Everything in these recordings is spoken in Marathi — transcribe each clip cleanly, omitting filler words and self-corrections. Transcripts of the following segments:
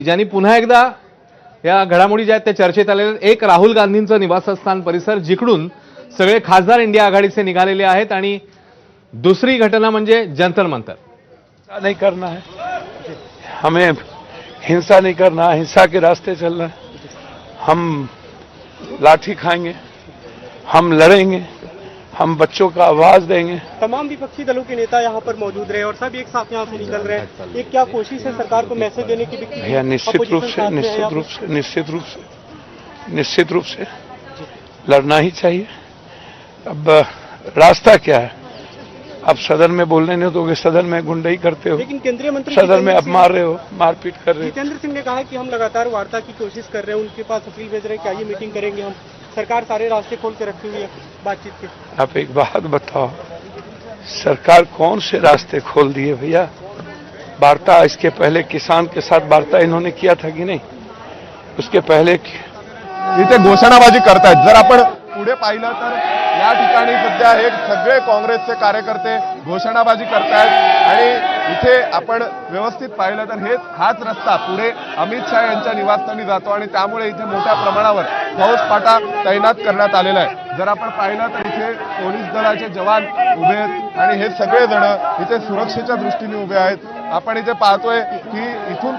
ज्यांनी पुन्हा एकदा या घडामोडी ज्या आहेत त्या चर्चेत आलेल्या एक राहुल गांधींचं निवासस्थान परिसर जिकडून सगळे खासदार इंडिया आघाडीचे निघालेले आहेत आणि दुसरी घटना म्हणजे जंतर मंतर नहीं करना है, हमें हिंसा नहीं करना, हिंसा के रास्ते चलना है। हम लाठी खाएंगे, हम लड़ेंगे, हम बच्चों का आवाज देंगे। तमाम विपक्षी दलों के नेता यहाँ पर मौजूद रहे और सब एक साथ यहाँ से निकल रहे हैं। ये क्या कोशिश है सरकार को मैसेज देने की? भैया निश्चित रूप से लड़ना ही चाहिए। अब रास्ता क्या है? अब सदन में बोलने नहीं दोगे, सदन में गुंडई करते हो, लेकिन केंद्रीय मंत्री सदन में अब मार रहे हो, मारपीट कर रहे हो। जितेंद्र सिंह ने कहा है कि हम लगातार वार्ता की कोशिश कर रहे हैं, उनके पास अपील भेज रहे हैं, क्या ये मीटिंग करेंगे हम? सरकार सारे रास्ते खोल के रखी हुई है बातचीत के। आप एक बात बताओ, सरकार कौन से रास्ते खोल दिए भैया? वार्ता इसके पहले किसान के साथ वार्ता इन्होंने किया था कि नहीं? उसके पहले इथे घोषणाबाजी करतायत। जर आपण पुढे पाहिलं तर या ठिकाणी सध्या हे सगळे काँग्रेसचे कार्यकर्ते घोषणाबाजी करतायत आणि इथे आपण व्यवस्थित पाहिलं तर हाच रस्ता पुढे अमित शाह यांच्या निवासस्थानी जातो आणि त्यामुळे इथे मोठ्या प्रमाणावर फौजफाटा तैनात करण्यात आलेला आहे। जर आपण पाहिलं तर इथे पोलीस दलाचे जवान उभे आहेत आणि हे सगळे जण इथे सुरक्षेच्या दृष्टीने उभे आहेत। आपण इथे पाहतोय की इथून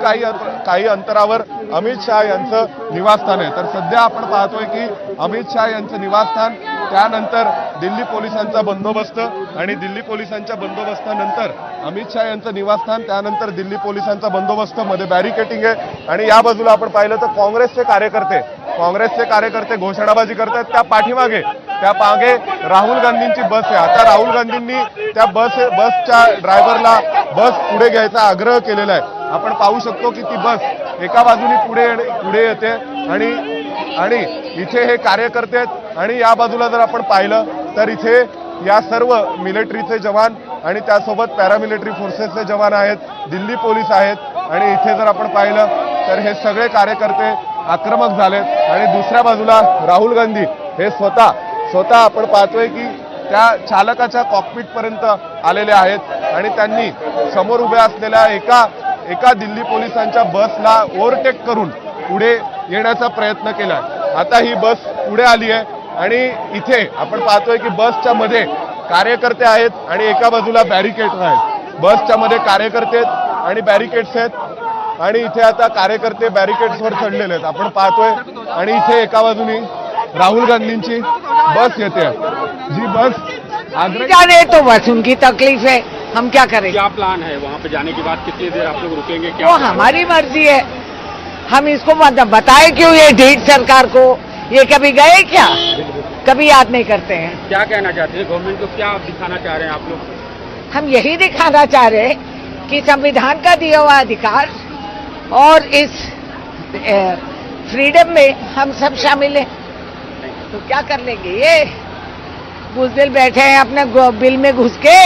काही अंतरावर अमित शाह यांचं निवासस्थान आहे। तर सध्या आपण पाहतोय की अमित शाह यांचं निवासस्थान, त्यानंतर दिल्ली पोलिसांचा बंदोबस्त आणि दिल्ली पोलिसांच्या बंदोबस्तानंतर अमित शाह यांचं निवासस्थान, त्यानंतर दिल्ली पोलिसांचा बंदोबस्त, मध्ये बॅरिकेटिंग आहे आणि या बाजूला आपण पाहिलं तर काँग्रेसचे कार्यकर्ते घोषणाबाजी करतात। त्या पाठीमागे राहुल गांधींची बस आहे। आता राहुल गांधींनी त्या बसच्या ड्रायव्हरला बस पुढे घ्यायचा आग्रह केलेला आहे। आपण पाहू शकतो की ती बस एका बाजूने पुढे येते आणि इथे हे कार्यकर्ते आहेत आणि या बाजूला जर आपण पाहिलं तर इथे या सर्व मिलिटरीचे जवान आणि त्यासोबत पॅरामिलिटरी फोर्सेसचे जवान आहेत, दिल्ली पोलीस आहेत आणि इथे जर आपण पाहिलं तर हे सगळे कार्यकर्ते आक्रमक झालेत आणि दुसऱ्या बाजूला राहुल गांधी हे स्वतः आपण पाहतोय की त्या चालकाच्या कॉकपिट पर्यंत आलेले आहेत आणि त्यांनी समोर उभ्या असलेल्या एका दिल्ली पोलिसांच्या बसला ओव्हरटेक करून पुढे येण्याचा प्रयत्न केला। आता ही बस पुढे आली आहे आणि इथे आपण पाहतोय की बसच्या मध्ये कार्यकर्ते आहेत आणि एका बाजूला बॅरिकेड आहेत। बसच्या मध्ये कार्यकर्ते आहेत आणि बॅरिकेड्स आहेत आणि इथे आता कार्यकर्ते बॅरिकेड्सवर चढलेले आहेत आपण पाहतोय आणि इथे एका बाजूनी राहुल गांधींची बस येते। जी बस जाने तो बस उनकी तकलीफ है, हम क्या करें? क्या प्लान है वहाँ पे जाने के बाद? कितनी देर आप लोग रुकेंगे? क्या वो हमारी मर्जी है, हम इसको बताए क्यों ये ढीठ सरकार को? ये कभी गए क्या? कभी याद नहीं करते हैं। क्या कहना चाहते हैं गवर्नमेंट को? क्या दिखाना चाह रहे हैं आप लोग? हम यही दिखाना चाह रहे हैं कि संविधान का दिया हुआ अधिकार और इस फ्रीडम में हम सब शामिल हैं। तो क्या कर लेंगे? ये बुज़दिल बैठे हैं अपने बिल में घुस के,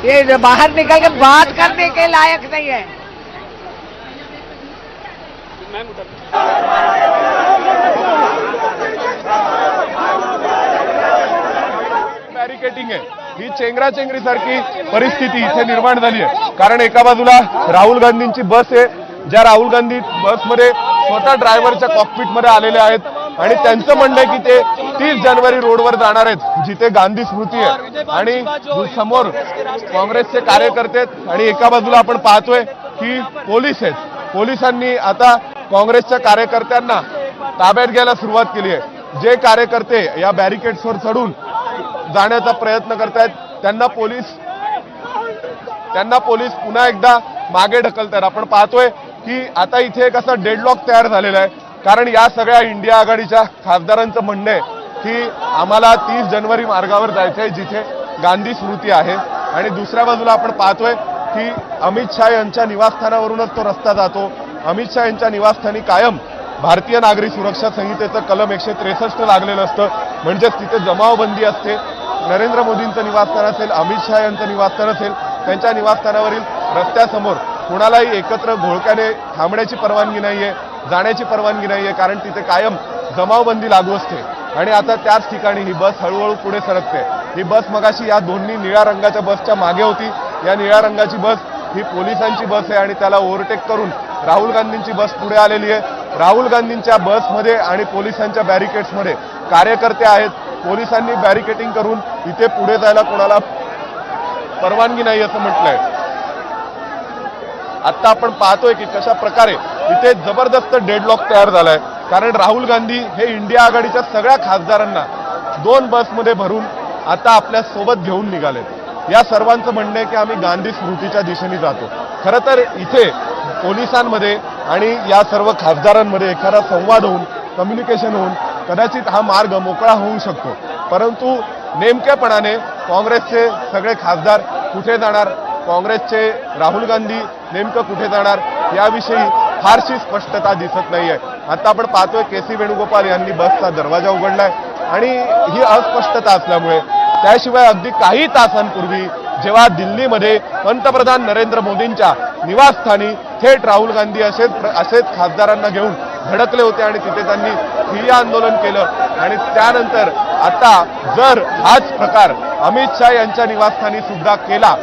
ये बाहर निकल के बात करने के लायक नहीं है। बॅरिकेटिंग आहे, ही चेंगराचेंगरी सारखी परिस्थिती इथे निर्माण झाली आहे। कारण एका बाजूला राहुल गांधींची बस आहे, ज्या राहुल गांधी बसमध्ये स्वतः ड्रायव्हरच्या कॉकपिट मध्ये आलेले आहेत आणि त्यांचं म्हणणं आहे की ते 30 जानेवारी रोडवर जाणार आहेत जिथे गांधी स्मृती आहे आणि समोर काँग्रेसचे कार्यकर्ते आहेत आणि एका बाजूला आपण पाहतोय की पोलीस आहेत। पोलिसांनी आता काँग्रेसच्या कार्यकर्त्यांना ताब्यात घ्यायला सुरुवात केली आहे। जे कार्यकर्ते या बॅरिकेड्सवर चढून जाण्याचा प्रयत्न करतायत त्यांना पोलीस पुन्हा एकदा मागे ढकलतात। आपण पाहतोय की आता इथे एक असा डेडलॉक तयार झालेला आहे कारण या सगळ्या इंडिया आघाडीच्या खासदारांचं म्हणणं आहे की आम्हाला 30 जानेवारी मार्गावर जायचं आहे जिथे गांधी स्मृती आहे आणि दुसऱ्या बाजूला आपण पाहतोय की अमित शाह यांच्या निवासस्थानावरूनच तो रस्ता जातो। अमित शाह यांच्या निवासस्थानी कायम भारतीय नागरी सुरक्षा संहितेचं कलम 163 लागलेलं असतं, म्हणजेच तिथे जमावबंदी असते। नरेंद्र मोदींचं निवासस्थान असेल, अमित शाह यांचं निवासस्थान असेल, त्यांच्या निवासस्थानावरील रस्त्यासमोर कुणालाही एकत्र घोळक्याने थांबण्याची परवानगी नाहीये, जाण्याची परवानगी नाहीये कारण तिथे कायम जमावबंदी लागू असते। आणि आता त्याच ठिकाणी ही बस हळूहळू पुढे सरकते। ही बस मगाशी या दोन्ही निळ्या रंगाच्या बसच्या मागे होती। या निळ्या रंगाची बस ही पोलिसांची बस आहे आणि त्याला ओव्हरटेक करून राहुल गांधींची बस पुढे आलेली आहे। राहुल गांधींच्या बसमध्ये आणि पोलिसांच्या बॅरिकेड्समध्ये कार्यकर्ते आहेत। पोलिसांनी बॅरिकेडिंग करून इथे पुढे जायला कोणाला परवानगी नाही असं म्हटलंय। आता आपण पाहतोय की कशा प्रकारे इथे जबरदस्त डेडलॉक तयार झालाय, कारण राहुल गांधी हे इंडिया आघाडीच्या सगळ्या खासदारांना 2 बसमध्ये भरून आता आपल्या सोबत घेऊन निघालेत। या सर्वांचं म्हणणं आहे की आम्ही गांधी स्मृतीच्या दिशेने जातो। खरं तर इथे पोलिसांमध्ये आणि या सर्व खासदारांमध्ये एखादा संवाद होऊन, कम्युनिकेशन होऊन कदाचित हा मार्ग मोकळा होऊ शकतो, परंतु नेमकेपणाने काँग्रेसचे सगळे खासदार कुठे जाणार, काँग्रेसचे राहुल गांधी नेमकं कुठे जाणार याविषयी फारशी स्पष्टता दिसत नाहीये। आता आपण पाहतोय केसी वेणुगोपाल यांनी बसचा दरवाजा उघडलाय आणि ही अस्पष्टता असल्यामुळे त्याशिवाय अगदी काही तासांपूर्वी जेव्हा दिल्लीमध्ये पंतप्रधान नरेंद्र मोदींच्या निवासस्थानी थेट राहुल गांधी असेच खासदारांना घेऊन धडकले होते आणि तिथे त्यांनी ठिय्या आंदोलन केलं आणि त्यानंतर आता जर हाच प्रकार अमित शाह यांच्या निवासस्थानी सुद्धा केला